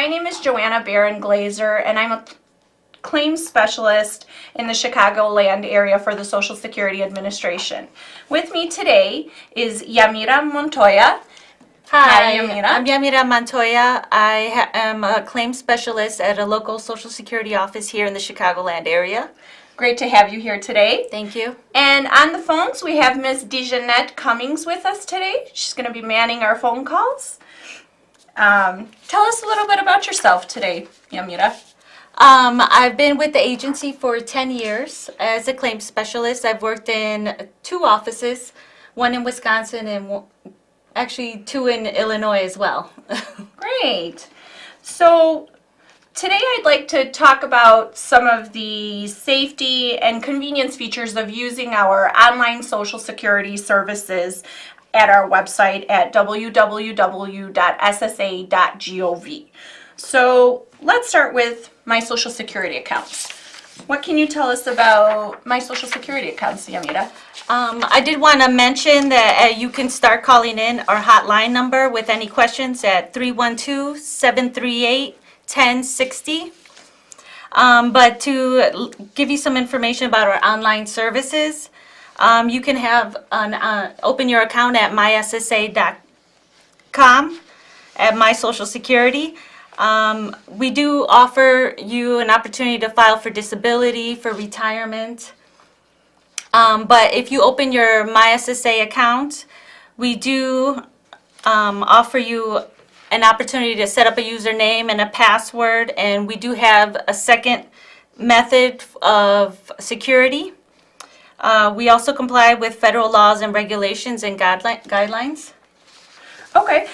My name is Joanna Glazer, and I'm a claims specialist in the Chicagoland area for the Social Security Administration. With me today is Yamira Montoya. Hi, Yamira. I'm Yamira Montoya. I am a claims specialist at a local Social Security office here in the Chicagoland area. Great to have you here today. Thank you. And on the phones, we have Ms. DeJeanette Cummings with us today. She's going to be manning our phone calls. Tell us a little bit about yourself today, Yamira. I've been with the agency for 10 years as a claims specialist. I've worked in 2 offices, one in Wisconsin and actually 2 in Illinois as well. Great. So today I'd like to talk about some of the safety and convenience features of using our online Social Security services at our website at www.ssa.gov. So let's start with my Social Security accounts. What can you tell us about my Social Security accounts, Yamira? I did want to mention that you can start calling in our hotline number with any questions at 312-738-1060. But to give you some information about our online services, you can have open your account at myssa.com at My Social Security. We do offer you an opportunity to file for disability, for retirement. But if you open your MySSA account, we do offer you an opportunity to set up a username and a password, and we do have a second method of security. We also comply with federal laws and regulations and guidelines. Okay,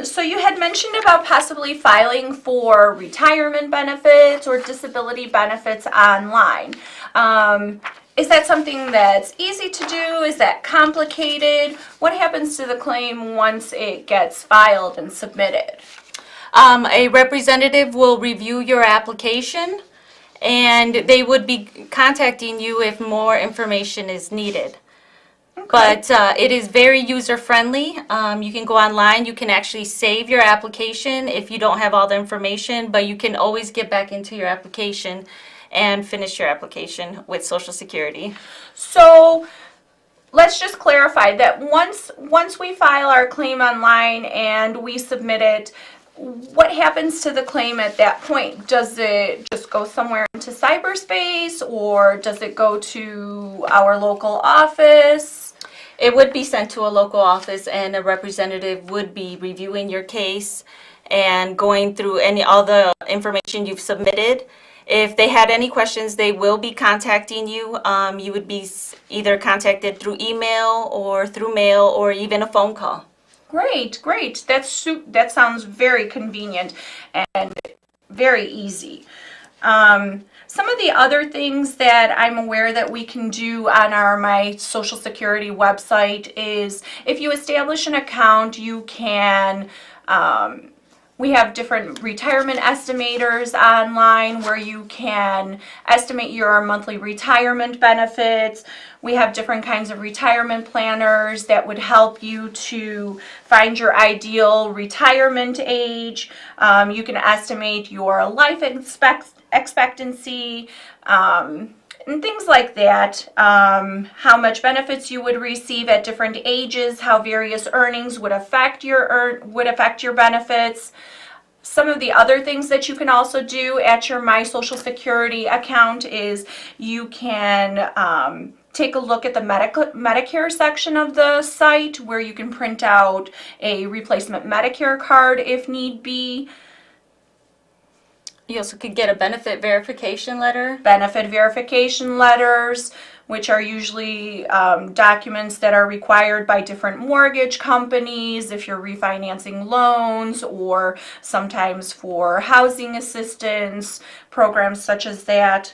so you had mentioned about possibly filing for retirement benefits or disability benefits online. Is that something that's easy to do? Is that complicated? What happens to the claim once it gets filed and submitted? A representative will review your application, and they would be contacting you if more information is needed. Okay. But it is very user-friendly. You can go online. You can actually save your application if you don't have all the information, but you can always get back into your application and finish your application with Social Security. So let's just clarify that once we file our claim online and we submit it, what happens to the claim at that point? Does it just go somewhere into cyberspace, or does it go to our local office? It would be sent to a local office, and a representative would be reviewing your case and going through all the information you've submitted. If they had any questions, they will be contacting you. You would be either contacted through email or through mail or even a phone call. Great. That sounds very convenient and very easy. Some of the other things that I'm aware that we can do on our My Social Security website is if you establish an account, you can we have different retirement estimators online where you can estimate your monthly retirement benefits. We have different kinds of retirement planners that would help you to find your ideal retirement age. You can estimate your life expectancy, and things like that, how much benefits you would receive at different ages, how various earnings would affect your benefits. Some of the other things that you can also do at your My Social Security account is you can take a look at the Medicare section of the site where you can print out a replacement Medicare card if need be. You also could get a benefit verification letter. Benefit verification letters, which are usually documents that are required by different mortgage companies if you're refinancing loans, or sometimes for housing assistance, programs such as that.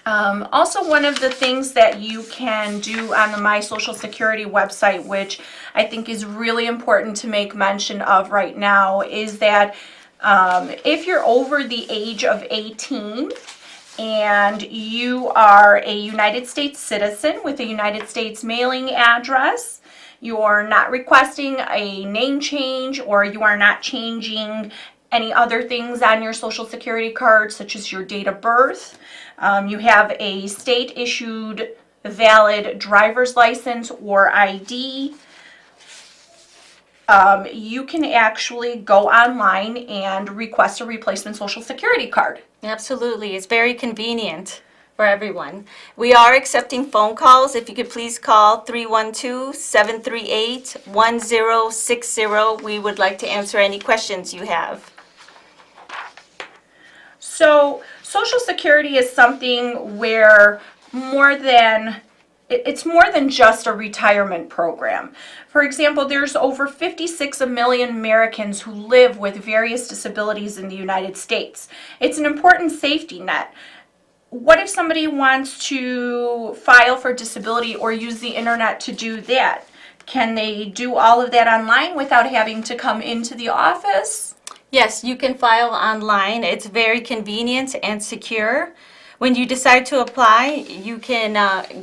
Also, one of the things that you can do on the My Social Security website, which I think is really important to make mention of right now, is that if you're over the age of 18 and you are a United States citizen with a United States mailing address, you are not requesting a name change, or you are not changing any other things on your Social Security card, such as your date of birth. You have a state-issued valid driver's license or ID. You can actually go online and request a replacement Social Security card. Absolutely. It's very convenient for everyone. We are accepting phone calls. If you could please call 312-738-1060. We would like to answer any questions you have. So Social Security is something where it's more than just a retirement program. For example, there's over 56 million Americans who live with various disabilities in the United States. It's an important safety net. What if somebody wants to file for disability or use the internet to do that? Can they do all of that online without having to come into the office? Yes, you can file online. It's very convenient and secure. When you decide to apply, you can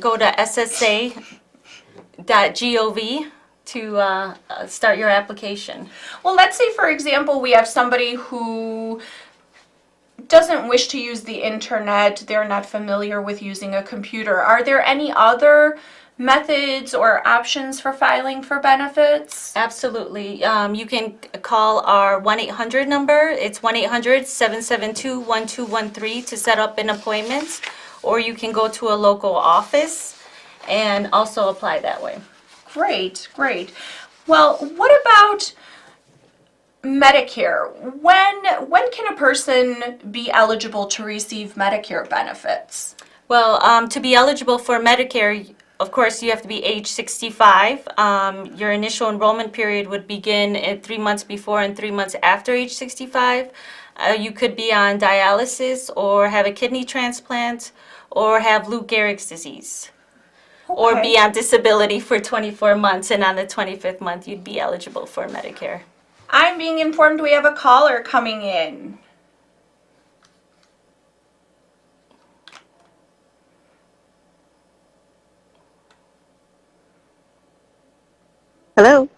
go to ssa.gov to start your application. Well, let's say, for example, we have somebody who doesn't wish to use the internet. They're not familiar with using a computer. Are there any other methods or options for filing for benefits? Absolutely. You can call our 1-800 number. It's 1-800-772-1213 to set up an appointment, or you can go to a local office and also apply that way. Great, great. Well, what about Medicare? When can a person be eligible to receive Medicare benefits? Well, to be eligible for Medicare, of course, you have to be age 65. Your initial enrollment period would begin at 3 months before and 3 months after age 65. You could be on dialysis or have a kidney transplant or have Lou Gehrig's disease. Or Okay. be on disability for 24 months, and on the 25th month, you'd be eligible for Medicare. I'm being informed we have a caller coming in. Hello,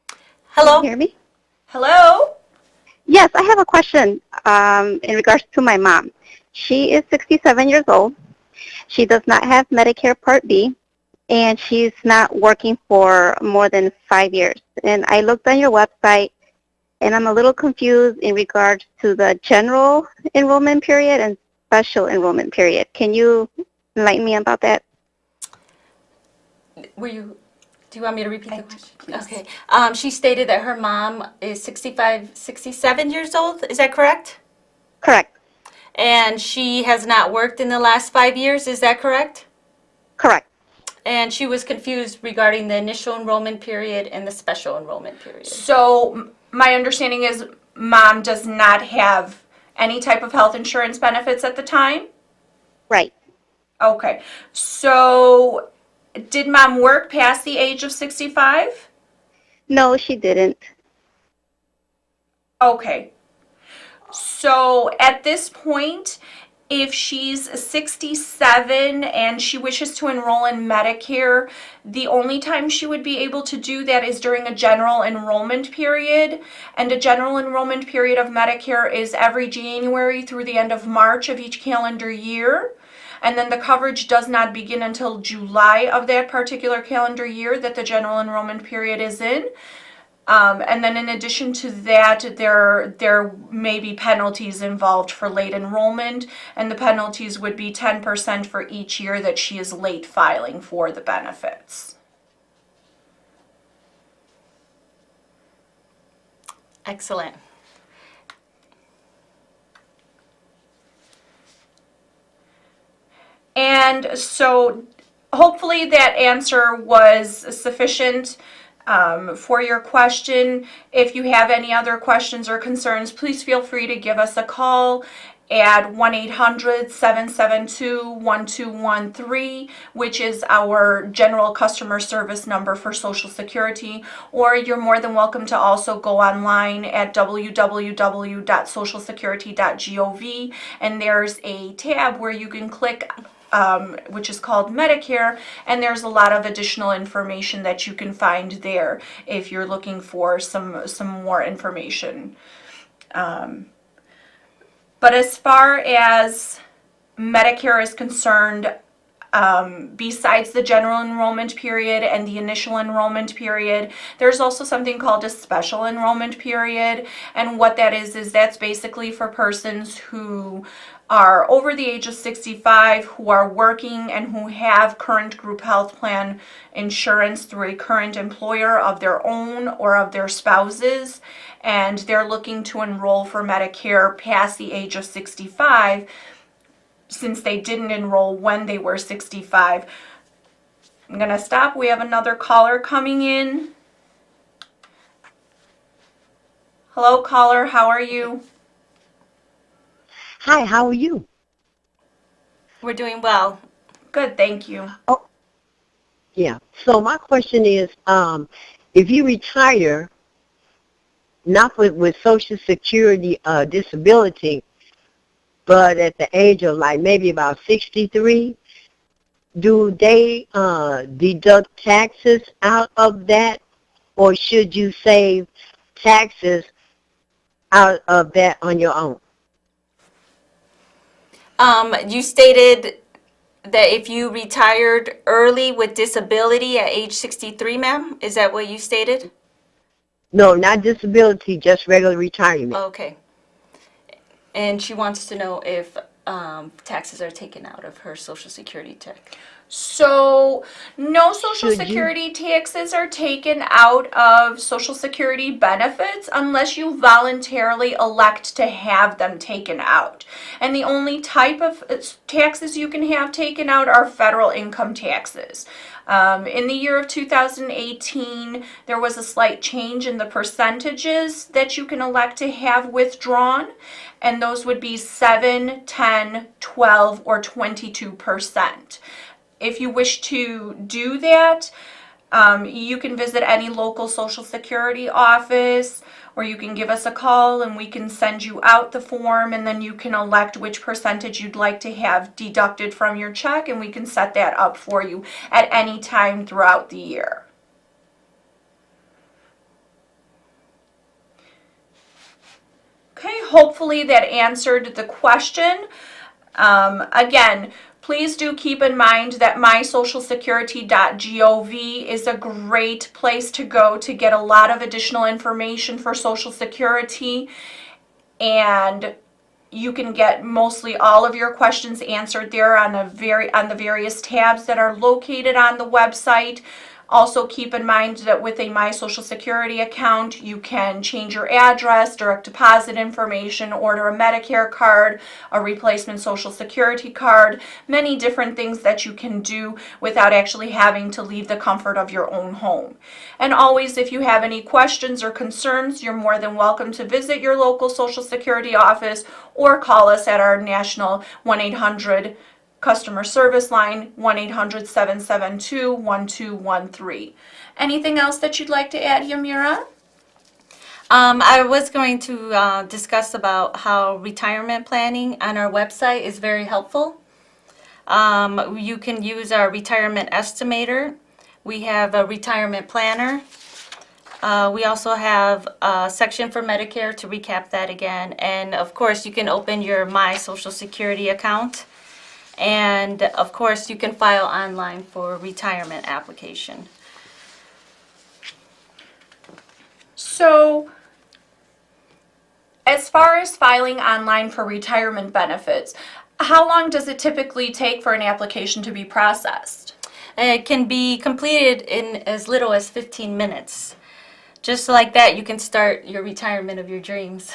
can Hello? you hear me? Hello? Yes, I have a question in regards to my mom. She is 67 years old. She does not have Medicare Part B, and she's not working for more than 5 years. And I looked on your website, and I'm a little confused in regards to the general enrollment period and special enrollment period. Can you enlighten me about that? Do you want me to repeat the question? Please. Okay. She stated that her mom is 67 years old. Is that correct? Correct. And she has not worked in the last 5 years. Is that correct? Correct. And she was confused regarding the initial enrollment period and the special enrollment period. So my understanding is mom does not have any type of health insurance benefits at the time? Right. Okay. So did mom work past the age of 65? No, she didn't. Okay. So at this point, if she's 67 and she wishes to enroll in Medicare, the only time she would be able to do that is during a general enrollment period. And a general enrollment period of Medicare is every January through the end of March of each calendar year. And then the coverage does not begin until July of that particular calendar year that the general enrollment period is in. And then in addition to that, there may be penalties involved for late enrollment, and the penalties would be 10% for each year that she is late filing for the benefits. Excellent. And so hopefully that answer was sufficient for your question. If you have any other questions or concerns, please feel free to give us a call at 1-800-772-1213, which is our general customer service number for Social Security, or you're more than welcome to also go online at www.socialsecurity.gov, and there's a tab where you can click which is called Medicare, and there's a lot of additional information that you can find there if you're looking for some more information. But as far as Medicare is concerned, besides the general enrollment period and the initial enrollment period, there's also something called a special enrollment period. And what that is that's basically for persons who are over the age of 65, who are working, and who have current group health plan insurance through a current employer of their own or of their spouses, and they're looking to enroll for Medicare past the age of 65 since they didn't enroll when they were 65. I'm going to stop. We have another caller coming in. Hello, caller. How are you? Hi, how are you? We're doing well. Good, thank you. Oh, yeah. So my question is, if you retire, not with Social Security disability, but at the age of like maybe about 63, do they deduct taxes out of that, or should you save taxes out of that on your own? You stated that if you retired early with disability at age 63, ma'am? Is that what you stated? No, not disability, just regular retirement. Okay. And she wants to know if taxes are taken out of her Social Security check. So, no Social Should you- Security taxes are taken out of Social Security benefits unless you voluntarily elect to have them taken out. And the only type of taxes you can have taken out are federal income taxes. In the year of 2018, there was a slight change in the percentages that you can elect to have withdrawn, and those would be 7, 10, 12, or 22%. If you wish to do that, you can visit any local Social Security office, or you can give us a call and we can send you out the form, and then you can elect which percentage you'd like to have deducted from your check, and we can set that up for you at any time throughout the year. Okay, hopefully that answered the question. Again, please do keep in mind that mysocialsecurity.gov is a great place to go to get a lot of additional information for Social Security, and you can get mostly all of your questions answered there on the various tabs that are located on the website. Also keep in mind that with a My Social Security account, you can change your address, direct deposit information, order a Medicare card, a replacement Social Security card, many different things that you can do without actually having to leave the comfort of your own home. And always, if you have any questions or concerns, you're more than welcome to visit your local Social Security office or call us at our national 1-800 customer service line, 1-800-772-1213. Anything else that you'd like to add, Yamira? I was going to discuss about how retirement planning on our website is very helpful. You can use our retirement estimator. We have a retirement planner. We also have a section for Medicare to recap that again. And of course, you can open your My Social Security account. And of course, you can file online for retirement application. So, as far as filing online for retirement benefits, how long does it typically take for an application to be processed? It can be completed in as little as 15 minutes. Just like that, you can start your retirement of your dreams.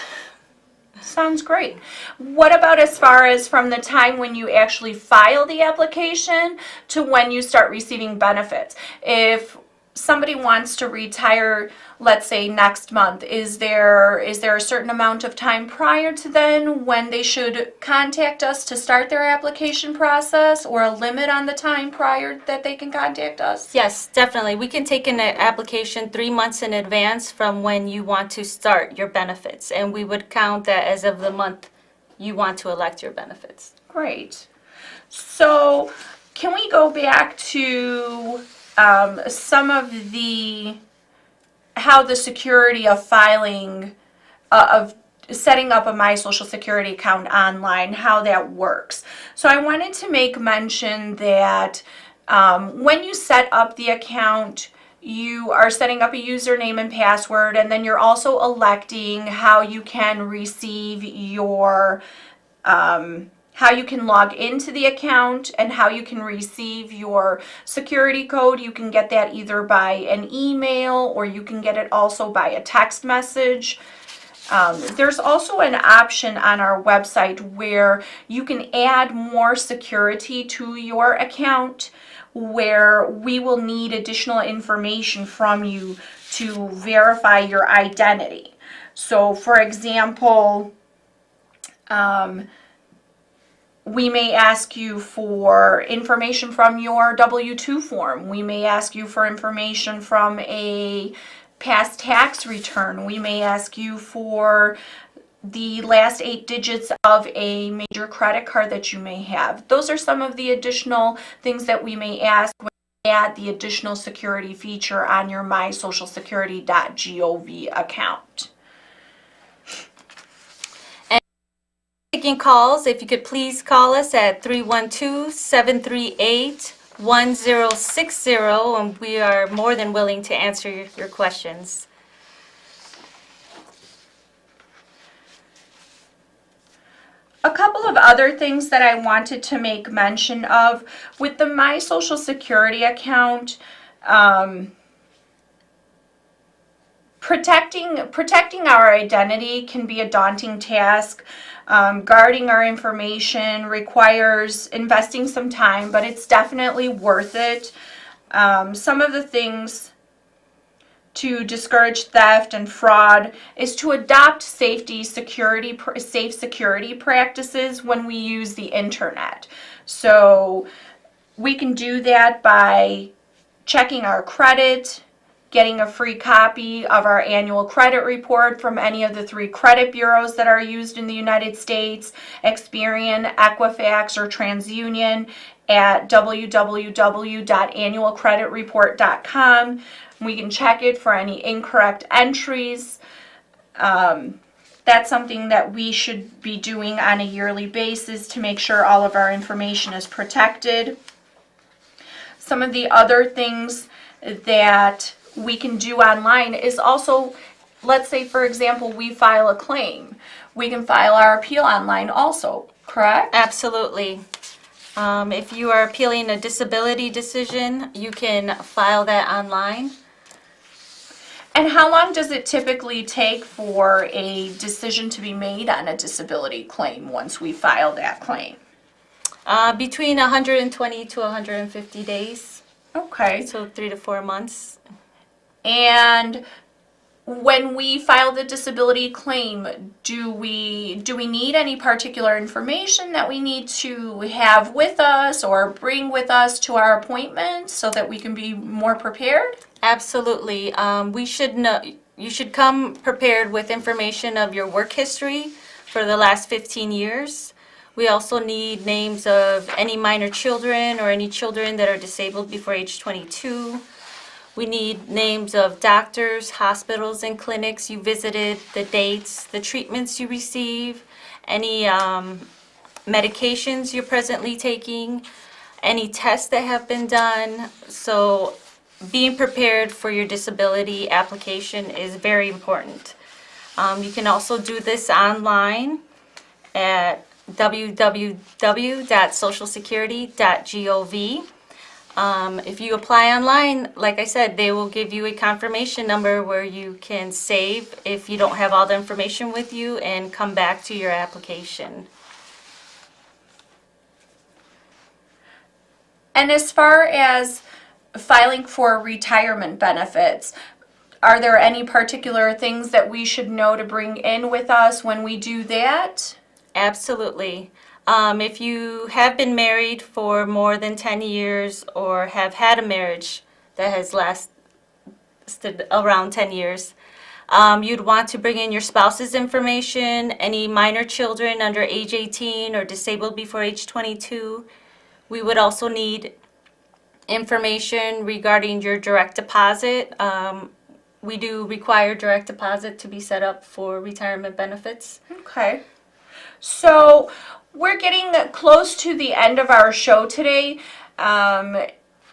Sounds great. What about as far as from the time when you actually file the application to when you start receiving benefits? If somebody wants to retire, let's say next month, is there a certain amount of time prior to then when they should contact us to start their application process, or a limit on the time prior that they can contact us? Yes, definitely. We can take an application 3 months in advance from when you want to start your benefits, and we would count that as of the month you want to elect your benefits. Great. So can we go back to some of how the security of filing, of setting up a My Social Security account online, how that works. So I wanted to make mention that when you set up the account, you are setting up a username and password, and then you're also electing how you can receive your how you can log into the account and how you can receive your security code. You can get that either by an email or you can get it also by a text message. There's also an option on our website where you can add more security to your account, where we will need additional information from you to verify your identity. So, for example, we may ask you for information from your W-2 form. We may ask you for information from a past tax return. We may ask you for the last 8 digits of a major credit card that you may have. Those are some of the additional things that we may ask when you add the additional security feature on your mysocialsecurity.gov account. Taking calls, if you could please call us at 312-738-1060, and we are more than willing to answer your questions. A couple of other things that I wanted to make mention of with the My Social Security account, protecting our identity can be a daunting task. Guarding our information requires investing some time, but it's definitely worth it. Some of the things to discourage theft and fraud is to adopt safe security practices when we use the internet. So we can do that by checking our credit, getting a free copy of our annual credit report from any of the 3 credit bureaus that are used in the United States, Experian, Equifax, or TransUnion, at www.annualcreditreport.com. We can check it for any incorrect entries. That's something that we should be doing on a yearly basis to make sure all of our information is protected. Some of the other things that we can do online is also, let's say for example we file a claim, we can file our appeal online also, correct? Absolutely. If you are appealing a disability decision, you can file that online. And how long does it typically take for a decision to be made on a disability claim once we file that claim? Between 120 to 150 days. Okay. So 3 to 4 months. And when we file the disability claim, do we need any particular information that we need to have with us or bring with us to our appointment so that we can be more prepared? Absolutely. You should come prepared with information of your work history for the last 15 years. We also need names of any minor children or any children that are disabled before age 22. We need names of doctors, hospitals, and clinics you visited, the dates, the treatments you receive, any medications you're presently taking, any tests that have been done. So being prepared for your disability application is very important. You can also do this online at www.socialsecurity.gov. If you apply online, like I said, they will give you a confirmation number where you can save if you don't have all the information with you and come back to your application. And as far as filing for retirement benefits, are there any particular things that we should know to bring in with us when we do that? Absolutely. If you have been married for more than 10 years or have had a marriage that has lasted around 10 years, you'd want to bring in your spouse's information, any minor children under age 18 or disabled before age 22. We would also need information regarding your direct deposit. we do require direct deposit to be set up for retirement benefits. Okay. So we're getting close to the end of our show today.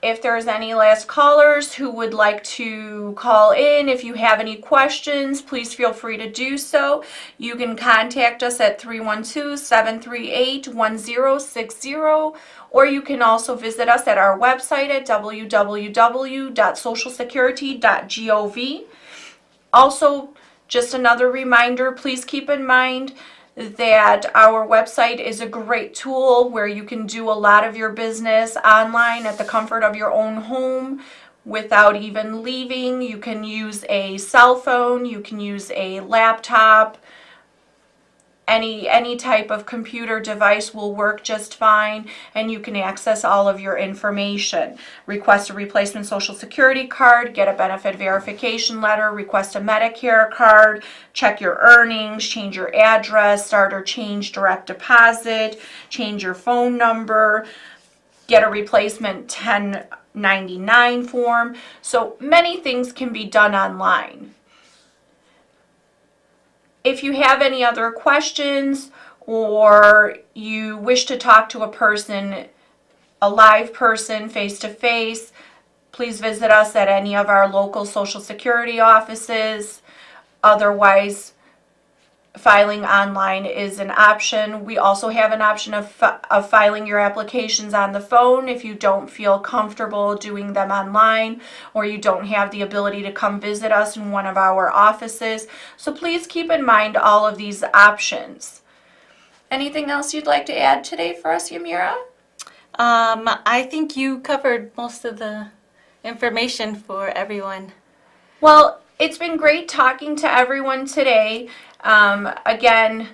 If there's any last callers who would like to call in, if you have any questions, please feel free to do so. You can contact us at 312-738-1060, or you can also visit us at our website at www.socialsecurity.gov. Also, just another reminder, please keep in mind that our website is a great tool where you can do a lot of your business online at the comfort of your own home without even leaving. You can use a cell phone, you can use a laptop, any type of computer device will work just fine, and you can access all of your information. Request a replacement Social Security card, get a benefit verification letter, request a Medicare card, check your earnings, change your address, start or change direct deposit, change your phone number, get a replacement 1099 form. So many things can be done online. If you have any other questions or you wish to talk to a person, a live person, face-to-face, please visit us at any of our local Social Security offices. Otherwise, filing online is an option. We also have an option of filing your applications on the phone if you don't feel comfortable doing them online or you don't have the ability to come visit us in one of our offices. So please keep in mind all of these options. Anything else you'd like to add today for us, Yamira? I think you covered most of the information for everyone. Well, it's been great talking to everyone today. Again,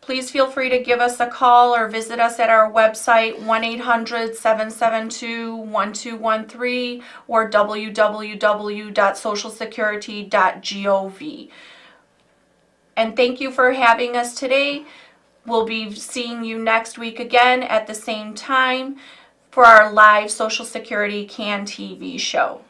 please feel free to give us a call or visit us at our website, 1-800-772-1213 or www.socialsecurity.gov. And thank you for having us today. We'll be seeing you next week again at the same time for our live Social Security CAN TV show.